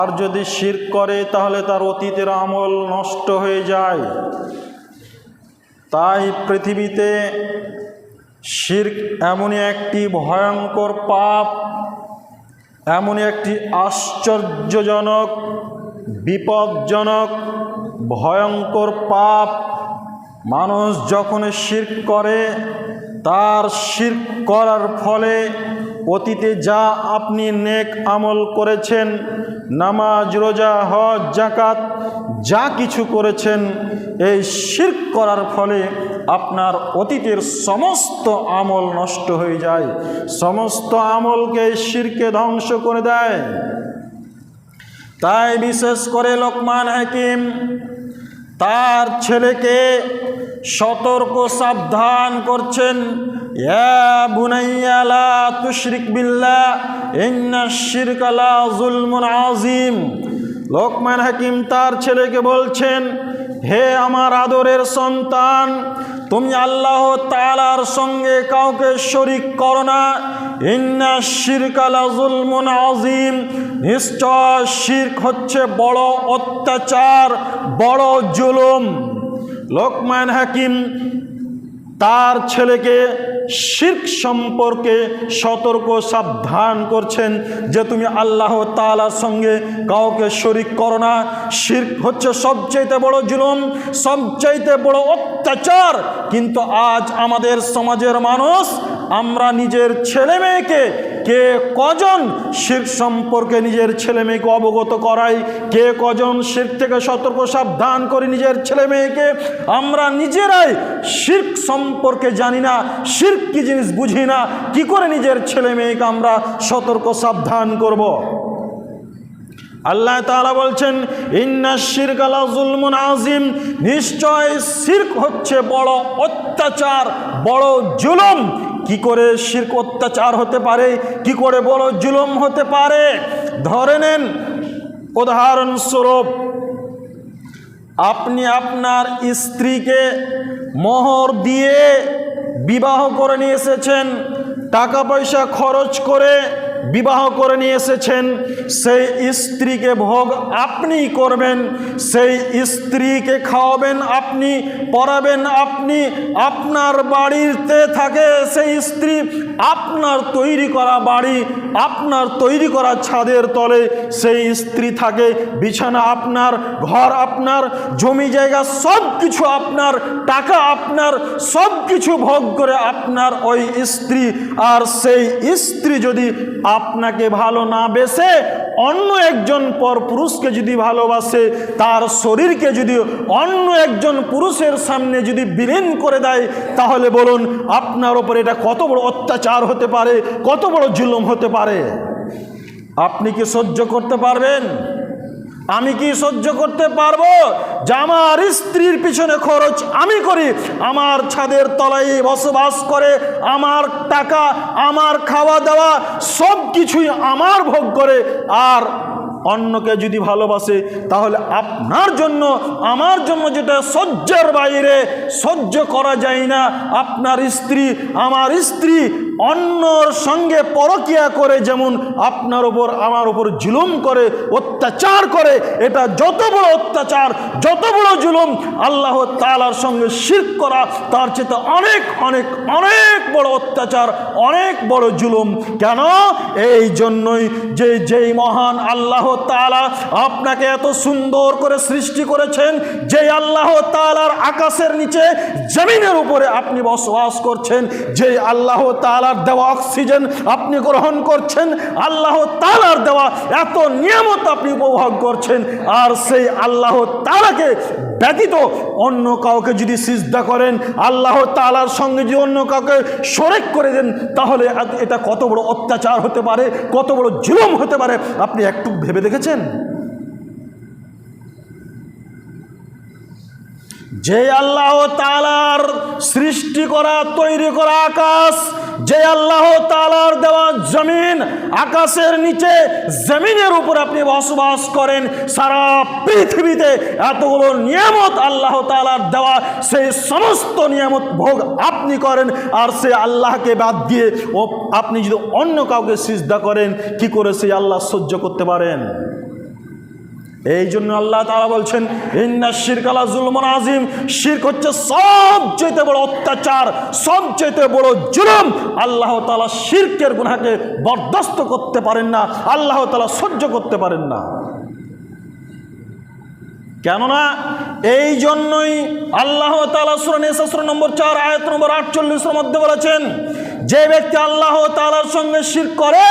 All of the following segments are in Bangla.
আর যদি শিরক করে তাহলে তার অতীতের আমল নষ্ট হয়ে যায়। তাই পৃথিবীতে শিরক এমনই একটি ভয়ঙ্কর পাপ, এমনই একটি আশ্চর্যজনক, বিপজ্জনক, ভয়ঙ্কর পাপ। মানুষ যখন শিরক করে, তার শিরক করার ফলে অতীতে যা আপনি নেক আমল করেছেন, নামাজ, রোজা, হজ, যাকাত যা কিছু করেছেন, এই শিরক করার ফলে আপনার অতীতের সমস্ত আমল নষ্ট হয়ে যায়। সমস্ত আমলকে শিরকে ধ্বংস করে দেয়। তাই বিশেষ করে লোকমান হাকিম তার ছেলেকে সতর্ক সাবধান করছেন, ইয়া বুনাইয়া লা তুশরিক বিল্লাহ ইন্নাশ শিরকা লা যুলমুন আযীম। লোকমান হাকিম তার ছেলেকে বলছেন, হে আমার আদরের সন্তান, তুমি আল্লাহ তাআলার সঙ্গে কাউকে শরীক করো না। ইন্নাশ শিরকা লা যুলমুন আযীম, নিশ্চয় শিরক হচ্ছে বড় অত্যাচার, বড় জুলুম। লোকমান হাকিম তার ছেলেকে শিরক সম্পর্কে সতর্ক সাবধান করছেন যে তুমি আল্লাহ তাআলার সঙ্গে কাউকে শরীক করো না। শিরক হচ্ছে সবচাইতে বড় জুলুম, সবচাইতে বড় অত্যাচার। কিন্তু আজ আমাদের সমাজের মানুষ, আমরা নিজের ছেলে মেয়েকে কে কজন শিরক সম্পর্কে নিজের ছেলে মেয়েকে অবগত করাই, কে কজন শিরক থেকে সতর্ক সাবধান করি নিজের ছেলে মেয়েকে। আমরা নিজেরাই শিরক সম্পর্কে জানি না, শিরক কি জিনিস বুঝি না, কি করে নিজের ছেলে মেয়েকে আমরা সতর্ক সাবধান করব? আল্লাহ তাআলা বলছেন, ইন্নাশ শিরকা লা যুলমুন আযীম, নিশ্চয় শিরক হচ্ছে বড় অত্যাচার, বড় জুলুম। কি করে শিরক অত্যাচার হতে পারে, কি করে বড় জুলুম হতে পারে? ধরে নেন, উদাহরণস্বরূপ আপনি আপনার স্ত্রীকে মোহর দিয়ে বিবাহ করে নিয়ে এসেছেন, টাকা পয়সা খরচ করে বিবাহ করে নিয়ে এসেছেন। সেই স্ত্রীকে ভোগ আপনি করবেন, সেই স্ত্রীকে খাওয়াবেন আপনি, পড়াবেন আপনি। আপনার বাড়িতে থাকে সেই স্ত্রী, আপনার তৈরি করা বাড়ি, আপনার তৈরি করা ছাদের তলে সেই স্ত্রী থাকে। বিছানা আপনার, ঘর আপনার, জমি জায়গা সব কিছু আপনার, টাকা আপনার, সব কিছু ভোগ করে আপনার ওই স্ত্রী। আর সেই স্ত্রী যদি আপনাকে ভালো না বেসে অন্য একজন পর পুরুষকে যদি ভালোবাসে, তার শরীরকে যদি অন্য একজন পুরুষের সামনে যদি বিলীন করে দেয়, তাহলে বলুন আপনার ওপর এটা কত বড় অত্যাচার হতে পারে, কত বড় জুলুম হতে পারে? আপনি কি সহ্য করতে পারবেন? আমি কি সহ্য করতে পারবো যে আমার স্ত্রীর পিছনে খরচ আমি করি, আমার ছাদের তলায় বসবাস করে, আমার টাকা, আমার খাওয়া দাওয়া সব কিছুই আমার ভোগ করে, আর অন্যকে যদি ভালোবাসে, তাহলে আপনার জন্য আমার জন্য যেটা সহ্যের বাইরে, সহ্য করা যায় না, আপনার স্ত্রী, আমার স্ত্রী অন্যর সঙ্গে পরকিয়া করে যেমন আপনার ওপর আমার ওপর জুলুম করে, অত্যাচার করে, এটা যত বড় অত্যাচার, যত বড় জুলুম, আল্লাহ তাআলার সঙ্গে শিরক করা তার চেয়ে অনেক অনেক অনেক বড় অত্যাচার, অনেক বড় জুলুম। কেন? এই জন্যই যে যেই মহান আল্লাহ তাআলা আপনাকে এত সুন্দর করে সৃষ্টি করেছেন, যে আল্লাহ তাআলার আকাশের নিচে জমিনের উপরে আপনি বসবাস করছেন, যে আল্লাহ তাআলার দেওয়া অক্সিজেন আপনি গ্রহণ করছেন, আল্লাহ তাআলার দেওয়া এত নিয়ামত আপনি উপভোগ করছেন, আর সেই আল্লাহ তাআলাকে ব্যতীত অন্য কাউকে যদি সিজদা করেন, আল্লাহ তাআলার সঙ্গে যদি অন্য কাউকে শরীক করে দেন, তাহলে এটা কত বড় অত্যাচার হতে পারে, কত বড় জুলুম হতে পারে, আপনি একটু ভেবে দেখেছেন? যে আল্লাহ তাআলার সৃষ্টি করা, তৈরি করা আকাশ, যে আল্লাহ তাআলার দেওয়া জমিন, আকাশের নিচে জমিনের উপর আপনি বসবাস করেন, সারা পৃথিবীতে এতগুলো নিয়ামত আল্লাহ তাআলার দেওয়া, সেই সমস্ত নিয়ামত ভোগ আপনি করেন, আর সেই আল্লাহকে বাদ দিয়ে আপনি যদি অন্য কাউকে সিজদা করেন, কি করে সেই আল্লাহ সহ্য করতে পারেন? এই জন্য আল্লাহ তাআলা বলছেন ইন্না শিরকা লা যুলমুন আযীম, শিরক হচ্ছে সবচেয়ে বড় অত্যাচার, সবচেয়ে বড় জুলুম। আল্লাহ তাআলা শিরকের গুনাহকে বরদাস্ত করতে পারেন না, আল্লাহ তাআলা সহ্য করতে পারেন না। কেননা এই জন্যই আল্লাহ তাআলা সূরা নিসা সূরা নম্বর 4 আয়াত নম্বর 48 মধ্যে বলেছেন, যে ব্যক্তি আল্লাহ তাআলার সঙ্গে শিরক করে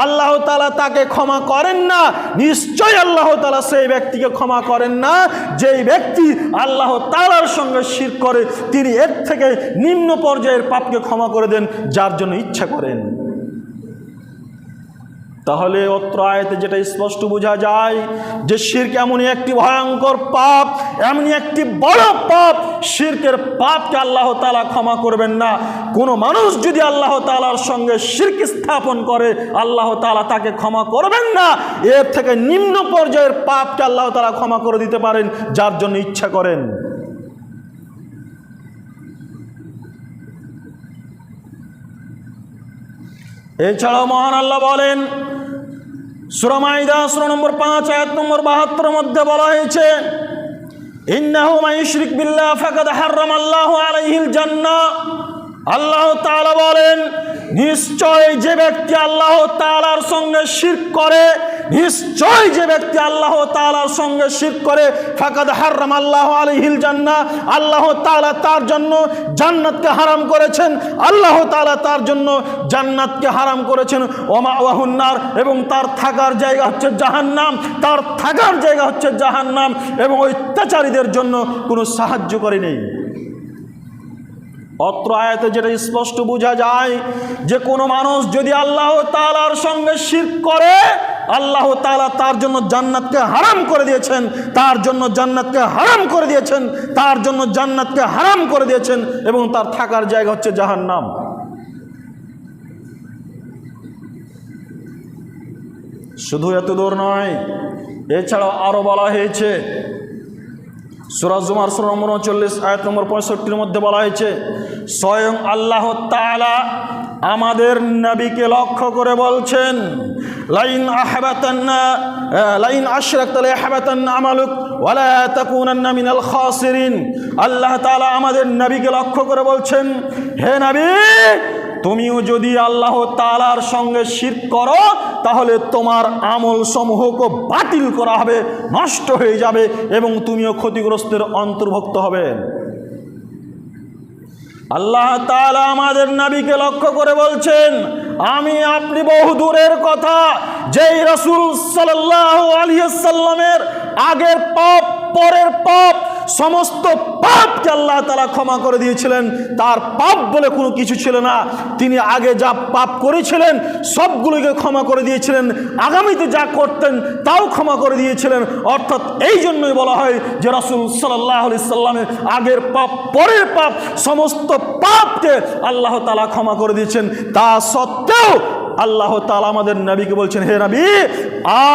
আল্লাহ তাআলা তাকে ক্ষমা করেন না। নিশ্চয়ই আল্লাহ তাআলা সেই ব্যক্তিকে ক্ষমা করেন না যেই ব্যক্তি আল্লাহ তাআলার সঙ্গে শিরক করে। তিনি এর থেকে নিম্ন পর্যায়ের পাপকে ক্ষমা করে দেন যার জন্য ইচ্ছা করেন। তাহলে অত্র আয়াতে যেটা স্পষ্ট বোঝা যায় যে শিরক এমনই একটি ভয়ঙ্কর পাপ, এমনই একটি বড় পাপ, শিরকের পাপকে আল্লাহ তাআলা ক্ষমা করবেন না। কোনো মানুষ যদি আল্লাহ তাআলার সঙ্গে শিরক স্থাপন করে আল্লাহ তাআলা তাকে ক্ষমা করবেন না। এর থেকে নিম্ন পর্যায়ের পাপকে আল্লাহ তাআলা ক্ষমা করে দিতে পারেন যার জন্য ইচ্ছা করেন। এছাড়াও মহান আল্লাহ বলেন সূরা মাইদা সূরা নম্বর 5 আয়াত নম্বর 72 মধ্যে বলা হয়েছে, ইন্নাহু মান ইউশরিক বিল্লাহ ফাকাদ হারামাল্লাহু আলাইহিল জান্নাহ। আল্লাহ তাআলা বলেন, নিশ্চয় যে ব্যক্তি আল্লাহ তাআলার সঙ্গে শিরক করে, নিশ্চয় যে ব্যক্তি আল্লাহ তাআলার সঙ্গে শিরক করে, ফাকাদ হারামাল্লাহু আলাইহিল জান্নাহ, আল্লাহ তাআলা তার জন্য জান্নাতকে হারাম করেছেন। আল্লাহ তাআলা তার জন্য জান্নাতকে হারাম করেছেন। ওয়া মাওয়াহুন নার, এবং তার থাকার জায়গা হচ্ছে জাহান্নাম, তার থাকার জায়গা হচ্ছে জাহান্নাম, এবং অত্যাচারীদের জন্য কোনো সাহায্যকারী নেই। অত্র আয়াতে যেটা স্পষ্ট বোঝা যায় যে কোনো মানুষ যদি আল্লাহ তাআলার সঙ্গে শিরক করে আল্লাহ তাআলা তার জন্য জান্নাতকে হারাম করে দিয়েছেন, তার জন্য জান্নাতকে হারাম করে দিয়েছেন, তার জন্য জান্নাতকে হারাম করে দিয়েছেন, এবং তার থাকার জায়গা হচ্ছে জাহান্নাম। শুধু এত দূর নয়, এছাড়াও আরো বলা হয়েছে সূরা জুমার সূরা নম্বর 39 আয়াত নম্বর 65 মধ্যে বলা হয়েছে, স্বয়ং আল্লাহ তাআলা আমাদের নবীকে লক্ষ্য করে বলছেন, লাইন আশরাকতা লায়াহবাতান্না আমালুক ওয়া লা তাকুনান্না মিনাল খাসিরিন। আল্লাহ তাআলা আমাদের নবীকে লক্ষ্য করে বলছেন, হে নবী, তুমিও যদি আল্লাহ তাআলার সঙ্গে শিরক করো তাহলে তোমার আমল সমূহকে বাতিল করা হবে, নষ্ট হয়ে যাবে, এবং তুমিও ক্ষতিগ্রস্তের অন্তর্ভুক্ত হবে। আল্লাহ তাআলা আমাদের নবীকে লক্ষ্য করে বলছেন, আমি আপনি বহু দূরের কথা, যেই রাসূল সাল্লাল্লাহু আলাইহি ওয়াসাল্লামের আগের পাপ পরের পাপ সমস্ত পাপকে আল্লাহ তাআলা ক্ষমা করে দিয়েছিলেন। তার পাপ বলে কোনো কিছু ছিল না। তিনি আগে যা পাপ করেছিলেন সবগুলোকে ক্ষমা করে দিয়েছিলেন, আগামীতে যা করতেন তাও ক্ষমা করে দিয়েছিলেন। অর্থাৎ এই জন্যই বলা হয় যে রাসূল সাল্লাল্লাহু আলাইহি সাল্লামের আগের পাপ পরের পাপ সমস্ত পাপকে আল্লাহ তাআলা ক্ষমা করে দিয়েছেন। তা সত্ত্বেও আল্লাহ তাআলা আমাদের নবীকে বলছেন, হে নবী,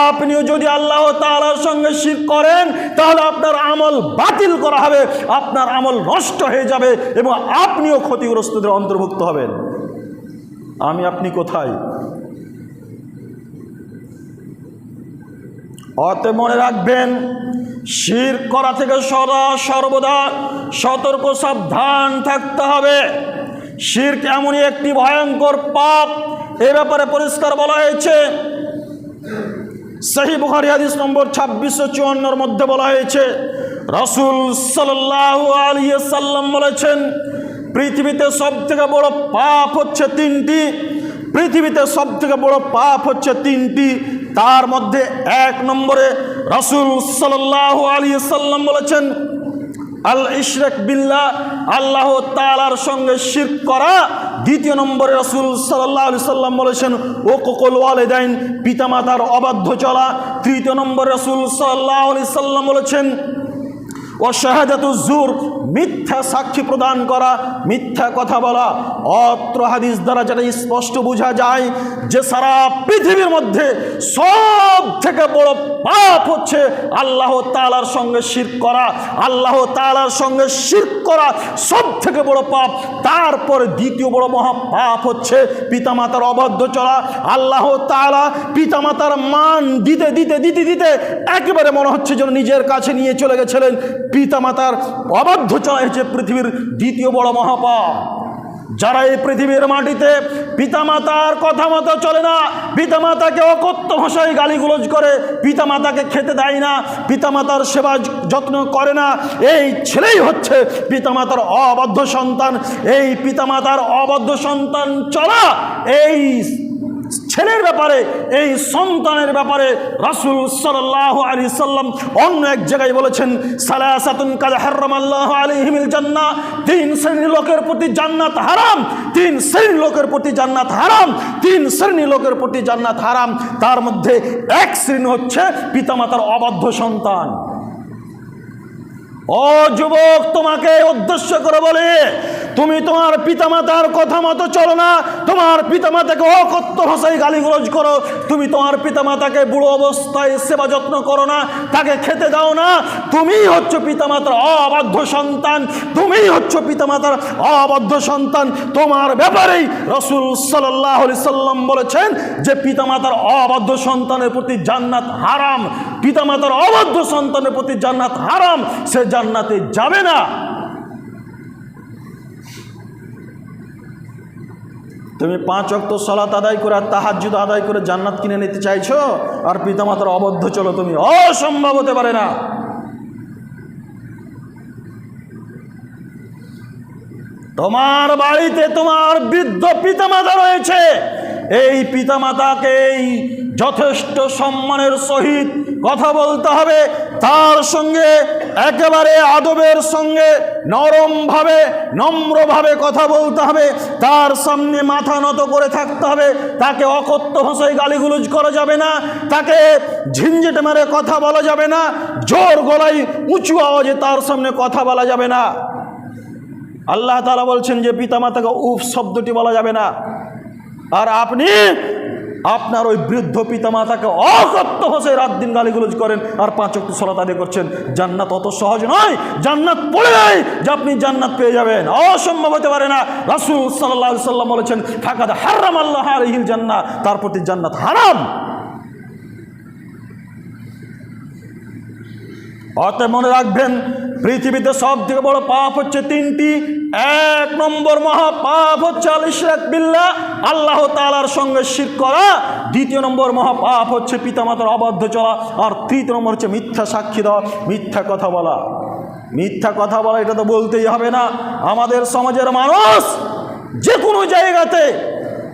আপনিও যদি আল্লাহ তাআলার সঙ্গে শিরক করেন তাহলে আপনার আমল বাতিল করা হবে, আপনার আমল নষ্ট হয়ে যাবে, এবং আপনিও ক্ষতিগ্রস্তদের অন্তর্ভুক্ত হবেন। আমি আপনি কোথায়? অতএব মনে রাখবেন, শিরক করা থেকে সদা সর্বদা সতর্ক সাবধান থাকতে হবে। শিরক এমনই একটি ভয়ঙ্কর পাপ, এ ব্যাপারে পরিষ্কার বলা হয়েছে। সহিহ বুখারী হাদিস নম্বর 2654 মধ্যে বলা হয়েছে, রাসূল সাল্লাল্লাহু আলাইহি ওয়াসাল্লাম বলেছেন, পৃথিবীতে সবথেকে বড় পাপ হচ্ছে তিনটি। পৃথিবীতে সবথেকে বড় পাপ হচ্ছে তিনটি। তার মধ্যে 1 নম্বরে রাসূল সাল্লাল্লাহু আলাইহি ওয়াসাল্লাম বলেছেন, আল ইশরাক বিল্লাহ, আল্লাহ তাআলার সঙ্গে শিরক করা। 2 নম্বরে রাসূল সাল্লাল্লাহু আলাইহি সাল্লাম বলেছেন, উকুকুল ওয়ালিদাইন, পিতামাতার অবাধ্য চলা। 3 নম্বরে রাসূল সাল্লাল্লাহু আলাইহি সাল্লাম বলেছেন, ও শাহাদাতু জুর, মিথ্যা সাক্ষী প্রদান করা, মিথ্যা কথা বলা। অত্র হাদিস দ্বারা যেটা স্পষ্ট বোঝা যায় যে সারা পৃথিবীর মধ্যে সব থেকে বড় পাপ হচ্ছে আল্লাহ তাআলার সঙ্গে শিরক করা। আল্লাহ তাআলার সঙ্গে শিরক করা সব থেকে বড় পাপ। তারপরে দ্বিতীয় বড় মহা পাপ হচ্ছে পিতামাতার অবাধ্য চলা। আল্লাহ তাআলা পিতামাতার মান দিতে দিতে দিতে দিতে একেবারে মনে হচ্ছে যেন নিজের কাছে নিয়ে চলে গেছিলেন। পিতামাতার অবাধ্য চলা হচ্ছে পৃথিবীর দ্বিতীয় বড় মহাপাপ। যারা এই পৃথিবীর মাটিতে পিতামাতার কথা মতো চলে না, পিতামাতাকে অকথ্য ভাষায় গালিগুলোজ করে, পিতামাতাকে খেতে দেয় না, পিতামাতার সেবা যত্ন করে না, এই ছেলেই হচ্ছে পিতামাতার অবাধ্য সন্তান। এই পিতামাতার অবাধ্য সন্তান চলা, এই ছেলের ব্যাপারে, এই সন্তানের ব্যাপারে রাসূল সাল্লাল্লাহু আলাইহি সাল্লাম অন্য এক জায়গায় বলেছেন, সালাসাতুন কাদ হারামাল্লাহু আলাইহিমিল জান্নাহ, তিন শ্রেণীর লোকের প্রতি জান্নাত হারাম, তিন শ্রেণীর লোকের প্রতি জান্নাত হারাম, তিন শ্রেণীর লোকের প্রতি জান্নাত হারাম। তার মধ্যে এক শ্রেণী হচ্ছে পিতামাতার অবাধ্য সন্তান। ও যুবক, তোমাকে উদ্দেশ্য করে বলে, তুমি তোমার পিতামাতার কথা মতো চলো না, তোমার পিতামাতাকে অকথ্য ভাষায় গালিগালাজ করো, তুমি তোমার পিতামাতাকে বুড়ো অবস্থায় সেবা যত্ন করো না, তাকে খেতে দাও না, তুমিই হচ্ছে পিতামাতার অবাধ্য সন্তান, তুমিই হচ্ছে পিতামাতার অবাধ্য সন্তান। তোমার ব্যাপারেই রাসূল সাল্লাল্লাহু আলাইহি সাল্লাম বলেছেন যে পিতামাতার অবাধ্য সন্তানের প্রতি জান্নাত হারাম, পিতামাতার অবাধ্য সন্তানের প্রতি জান্নাত হারাম, সে জান্নাতে যাবে না। তুমি 5 ওয়াক্ত সালাত আদায় করে, তাহাজ্জুদ আদায় করে জান্নাত কিনে নিতে চাইছো, আর পিতামাতার অবাধ্য চলো তুমি, অসম্ভব হতে পারে না। তোমার বাড়িতে তোমার বৃদ্ধ পিতামাতা রয়েছে, এই পিতামাতাকেই যথেষ্ট সম্মানের সহিত কথা বলতে হবে, তার সঙ্গে একেবারে আদবের সঙ্গে নরমভাবে নম্রভাবে কথা বলতে হবে, তার সামনে মাথা নত করে থাকতে হবে, তাকে অকথ্য ভাষায় গালিগুলোজ করা যাবে না, তাকে ঝিঞ্ঝেটে মেরে কথা বলা যাবে না, জোর গলায় উঁচু আওয়াজে তার সামনে কথা বলা যাবে না। আল্লাহ তাআলা বলছেন যে পিতামাতাকে উফ শব্দটি বলা যাবে না। আর আপনি আপনার ওই বৃদ্ধ পিতামাতাকে অকথ্য ভাষায় রাত দিন গালিগুলোজ করেন, আর 5 ওয়াক্ত সালাত আদায় করছেন। জান্নাত অত সহজ নয়, জান্নাত পড়ে নাই যে আপনি জান্নাত পেয়ে যাবেন, অসম্ভব হতে পারে না। রাসূল সাল্লাল্লাহু আলাইহি সাল্লাম বলেছেন, ফাকাদ হারামাল্লাহু আলাইহিল জান্নাহ, তার প্রতি জান্নাত হারাম। অতএব মনে রাখবেন, পৃথিবীতে সব থেকে বড় পাপ হচ্ছে 3টি। 1 নম্বর মহাপাপ হচ্ছে আল ইশরাক বিল্লাহ, আল্লাহ তাআলার সঙ্গে শিরক করা। 2 নম্বর মহাপাপ হচ্ছে পিতামাতার অবাধ্য চলা। আর 3 নম্বর হচ্ছে মিথ্যা সাক্ষী দেওয়া, মিথ্যা কথা বলা। মিথ্যা কথা বলা এটা তো বলতেই হবে না। আমাদের সমাজের মানুষ যে কোনো জায়গাতে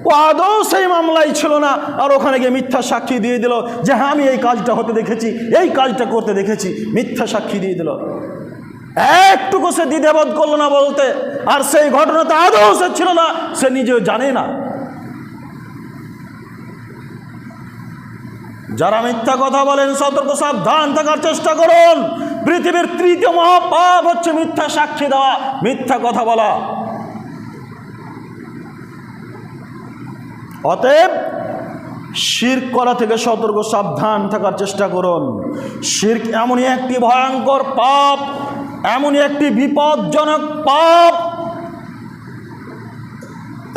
ও আদৌ সেই মামলাই ছিল না, আর ওখানে গিয়ে মিথ্যা সাক্ষী দিয়ে দিল যে হ্যাঁ আমি এই কাজটা হতে দেখেছি, এই কাজটা করতে দেখেছি, মিথ্যা সাক্ষী দিয়ে দিল। একটুকু সে দ্বিধাবোধ করলো না বলতে, আর সেই ঘটনাটা আদৌ সে ছিল না, সে নিজেও জানে না। যারা মিথ্যা কথা বলেন, সতর্ক সাবধান থাকার চেষ্টা করুন। পৃথিবীর 3য় মহাপাপ হচ্ছে মিথ্যা সাক্ষী দেওয়া, মিথ্যা কথা বলা। অতএব শিরক করা থেকে সতর্ক সাবধান থাকার চেষ্টা করুন। শিরক এমনই একটি ভয়ঙ্কর পাপ, এমনই একটি বিপজ্জনক পাপ,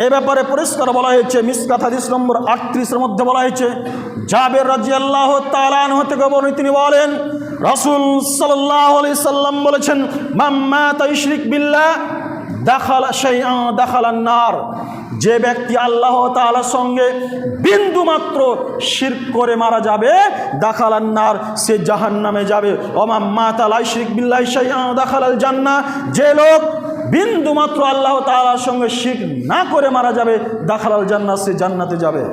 এ ব্যাপারে পরিষ্কার বলা হয়েছে। মিসকাত হাদিস নম্বর 38-এর মধ্যে বলা হয়েছে, জাবের রাদিয়াল্লাহু তাআলা আনহু থেকে বর্ণিত, তিনি বলেন রাসূল সাল্লাল্লাহু আলাইহি সাল্লাম বলেছেন, মান মাতা ইশরিক বিল্লাহ দাখালা শাইআন দাখালান নার, যে ব্যক্তি আল্লাহ তাআলার সঙ্গে বিন্দু মাত্র শিরক করে মারা যাবে, দাখালান নার, সে জাহান্নামে যাবে। ওয়া মাতা লা ইশরিক বিল্লাহি শাইআন দাখালাল জান্নাহ, যে লোক বিন্দু মাত্র আল্লাহ তাআলার সঙ্গে শিরক না করে মারা যাবে, দাখালাল জান্নাহ, সে জান্নাতে যাবে।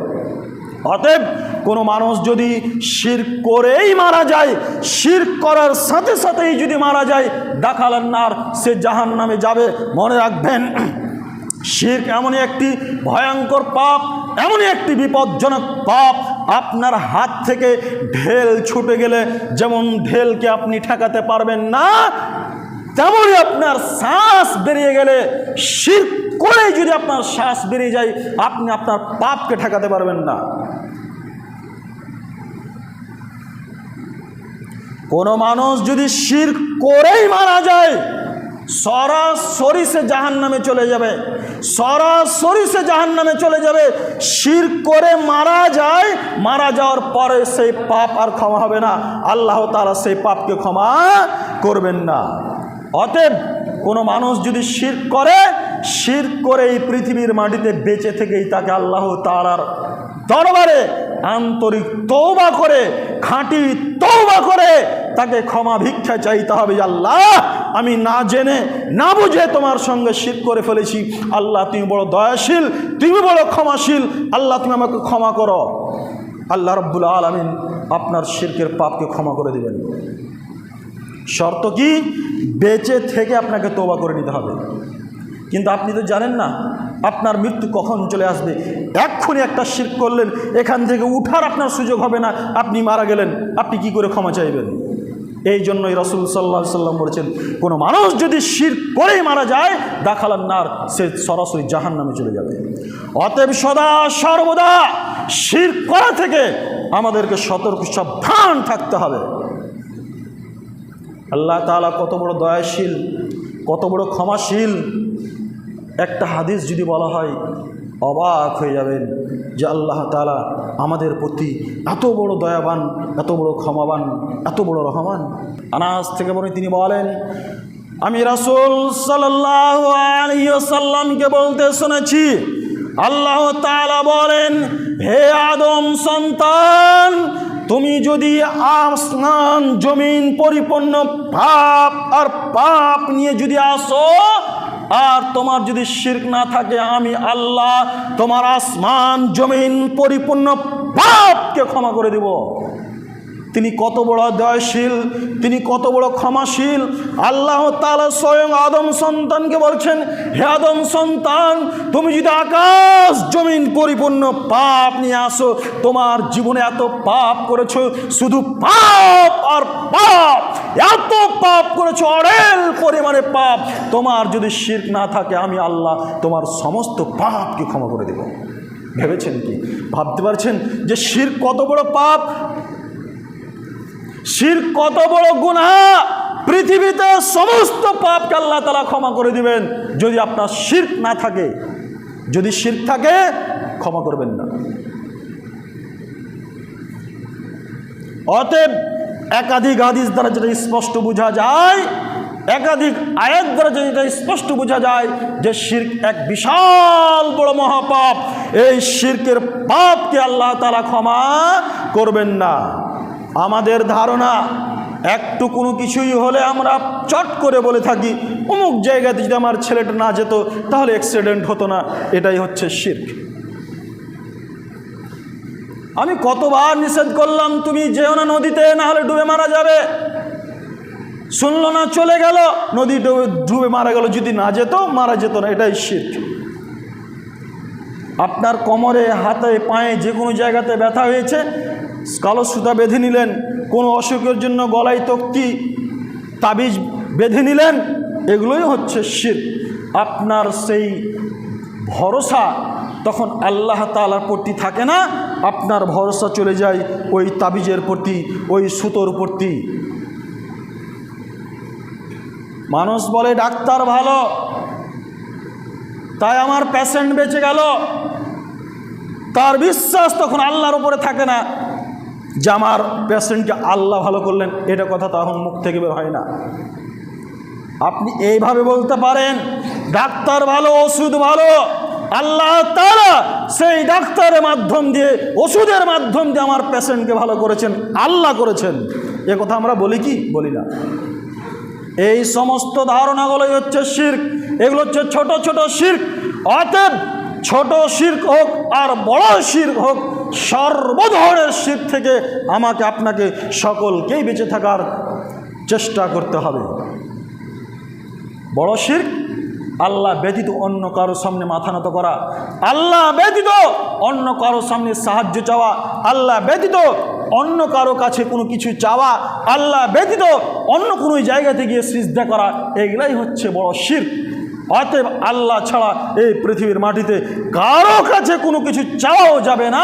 অতএব কোনো মানুষ যদি শিরক করেই মারা যায়, শিরক করার সাথে সাথেই যদি মারা যায়, দাখালান নার, সে জাহান্নামে যাবে। মনে রাখবেন, শিরক এমনই একটি ভয়ঙ্কর পাপ, এমনই একটি বিপজ্জনক পাপ, আপনার হাত থেকে ঢেল ছুটে গেলে যেমন ঢেলকে আপনি ঠেকাতে পারবেন না, তেমনই আপনার শ্বাস বেরিয়ে গেলে, শিরক করে যদি আপনার শ্বাস বেরিয়ে যায়, আপনি আপনার পাপকে ঠেকাতে পারবেন না। কোনো মানুষ যদি শিরক করেই মারা যায় সরাসরি সে জাহান্নামে চলে যাবে, সরাসরি সে জাহান্নামে চলে যাবে। শিরক করে মারা যায়, মারা যাওয়ার পরে সেই পাপ আর ক্ষমা হবে না, আল্লাহ তাআলা সেই পাপকে ক্ষমা করবেন না। অতএব কোনো মানুষ যদি শিরক করে, শিরক করে এই পৃথিবীর মাটিতে বেঁচে থেকেই তাকে আল্লাহ তাআলার দরবারে আন্তরিক তওবা করে, খাঁটি তওবা করে তাকে ক্ষমা ভিক্ষা চাইতে হবে। আল্লাহ, আমি না জেনে না বুঝে তোমার সঙ্গে শিরক করে ফেলেছি, আল্লাহ তুমি বড় দয়াশীল, তুমি বড় ক্ষমাশীল, আল্লাহ তুমি আমাকে ক্ষমা করো। আল্লাহ রাব্বুল আলামিন আপনার শিরকের পাপকে ক্ষমা করে দেবেন। শর্ত কি? বেঁচে থেকে আপনাকে তওবা করে নিতে হবে। কিন্তু আপনি তো জানেন না আপনার মৃত্যু কখন চলে আসবে। এক্ষুনি একটা শিরক করলেন, এখান থেকে উঠার আপনার সুযোগ হবে না, আপনি মারা গেলেন, আপনি কি করে ক্ষমা চাইবেন? এই জন্যই রাসূল সাল্লাল্লাহু আলাইহি সাল্লাম বলেছেন, কোনো মানুষ যদি শিরক করেই মারা যায় দাখালান নার, সে সরাসরি জাহান্নামে চলে যাবে। অতএব সদা সর্বদা শিরক করা থেকে আমাদেরকে সতর্ক সাবধান থাকতে হবে। আল্লাহ তাআলা কত বড় দয়াশীল, কত বড় ক্ষমাশীল। একটা হাদিস যদি বলা হয় অবাক হয়ে যাবেন যে আল্লাহ তাআলা আমাদের প্রতি এত বড় দয়াবান, এত বড় ক্ষমাবান, এত বড় রহমান। আনাস থেকে বলে তিনি বলেন, আমি রাসূল সাল্লাল্লাহু আলাইহি ওয়াসাল্লামকে বলতে শুনেছি, আল্লাহ তাআলা বলেন, হে আদম সন্তান, তুমি যদি আসমান জমিন পরিপূর্ণ পাপ আর পাপ নিয়ে যদি আসো, আর তোমার যদি শিরক না থাকে, আমি আল্লাহ তোমার আসমান জমিন পরিপূর্ণ পাপকে ক্ষমা করে দেব। তিনি কত বড় দয়াশীল, তিনি কত বড় ক্ষমাশীল। আল্লাহ তাআলা স্বয়ং আদম সন্তানকে বলছেন, হে আদম সন্তান, তুমি যদি আকাশ জমিন পরিপূর্ণ পাপ নিয়ে আসো, তোমার জীবনে এত পাপ করেছো, শুধু পাপ আর পাপ, এত পাপ করেছো, অঢেল পরিমাণে পাপ, তোমার যদি শিরক না থাকে, আমি আল্লাহ তোমার সমস্ত পাপকে ক্ষমা করে দেব। ভেবেছেন কি? ভাবতে পারছেন যে শিরক কত বড় পাপ, শিরক কত বড় গুনাহ? পৃথিবীতে সমস্ত পাপকে আল্লাহ তাআলা ক্ষমা করে দিবেন যদি আপনার শিরক না থাকে। যদি শিরক থাকে ক্ষমা করবেন না। অতএব একাধিক হাদিস দ্বারা যেটা স্পষ্ট বোঝা যায়, একাধিক আয়াত দ্বারা যেটা স্পষ্ট বোঝা যায় যে শিরক এক বিশাল বড় মহাপাপ। এই শিরকের পাপকে আল্লাহ তাআলা ক্ষমা করবেন না। আমাদের ধারণা একটু কোনো কিছুই হলে আমরা চট করে বলে থাকি, অমুক জায়গাতে যদি আমার ছেলেটা না যেত তাহলে অ্যাক্সিডেন্ট হতো না, এটাই হচ্ছে শিরক। আমি কতবার নিষেধ করলাম, তুমি যেও না নদীতে, না হলে ডুবে মারা যাবে, শুনলো না, চলে গেল, নদী ডুবে মারা গেল, যদি না যেত মারা যেত না, এটাই শিরক। আপনার কোমরে, হাতে, পায়ে যে কোনো জায়গাতে ব্যথা হয়েছে, কালো সুতা বেঁধে নিলেন, কোনো অসুখের জন্য গলায় তক্তি তাবিজ বেঁধে নিলেন, এগুলোই হচ্ছে শিরক। আপনার সেই ভরসা তখন আল্লাহ তাআলার প্রতি থাকে না, আপনার ভরসা চলে যায় ওই তাবিজের প্রতি, ওই সুতোর প্রতি। মানুষ বলে ডাক্তার ভালো, তাই আমার পেশেন্ট বেঁচে গেল, তার বিশ্বাস তখন আল্লাহর উপরে থাকে না যে আমার পেশেন্টকে আল্লাহ ভালো করলেন, এটা কথা তখন মুখ থেকে বের হয় না। আপনি এইভাবে বলতে পারেন ডাক্তার ভালো, ওষুধ ভালো, আল্লাহ তাআলা সেই ডাক্তারের মাধ্যম দিয়ে, ওষুধের মাধ্যম দিয়ে আমার পেশেন্টকে ভালো করেছেন, আল্লাহ করেছেন। এ কথা আমরা বলি কি? বলি না। এই সমস্ত ধারণাগুলোই হচ্ছে শিরক, এগুলো হচ্ছে ছোট ছোট শিরক। অতএব ছোট শিরক হোক আর বড় শিরক হোক, সর্বধরনের শিরক থেকে আমাকে আপনাকে সকলকেই বেঁচে থাকার চেষ্টা করতে হবে। বড় শিরক আল্লাহ ব্যতীত অন্য কারো সামনে মাথা নত করা, আল্লাহ ব্যতীত অন্য কারো সামনে সাহায্য চাওয়া, আল্লাহ ব্যতীত অন্য কারো কাছে কোনো কিছু চাওয়া, আল্লাহ ব্যতীত অন্য কোনো জায়গাতে গিয়ে সিজদা করা, এগুলাই হচ্ছে বড় শিরক। অতএব আল্লাহ ছাড়া এই পৃথিবীর মাটিতে কারো কাছে কোনো কিছু চাওয়াও যাবে না,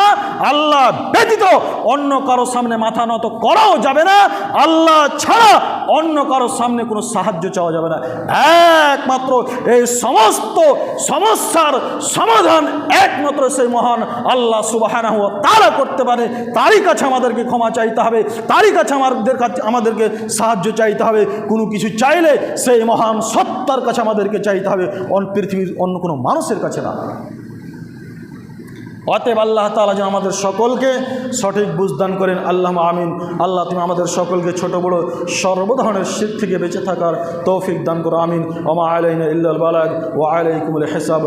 আল্লাহ ব্যতীত অন্য কারো সামনে মাথা নত করাও যাবে না, আল্লাহ ছাড়া অন্য কারো সামনে কোনো সাহায্য চাওয়া যাবে না। একমাত্র এই সমস্ত সমস্যার সমাধান একমাত্র সেই মহান আল্লাহ সুবহানাহু ওয়া তাআলা করতে পারে। তারই কাছে আমাদেরকে ক্ষমা চাইতে হবে, তারই কাছে আমাদেরকে সাহায্য চাইতে হবে। কোনো কিছু চাইলে সেই মহান সত্তার কাছে আমাদেরকে চাইতে হবে, পৃথিবীর অন্য কোনো মানুষের কাছে না। অতএব আল্লাহ তাআলা যেন আমাদের সকলকে সঠিক বুঝদান করেন, আল্লাহ আমিন। আল্লাহ তুমি আমাদের সকলকে ছোট বড় সর্ব ধরনের শিরক থেকে বেঁচে থাকার তৌফিক দান করো, আমিন। ওয়া মা আলাইনা ইল্লাল বালাগ ওয়া আলাইকুমুল হিসাব।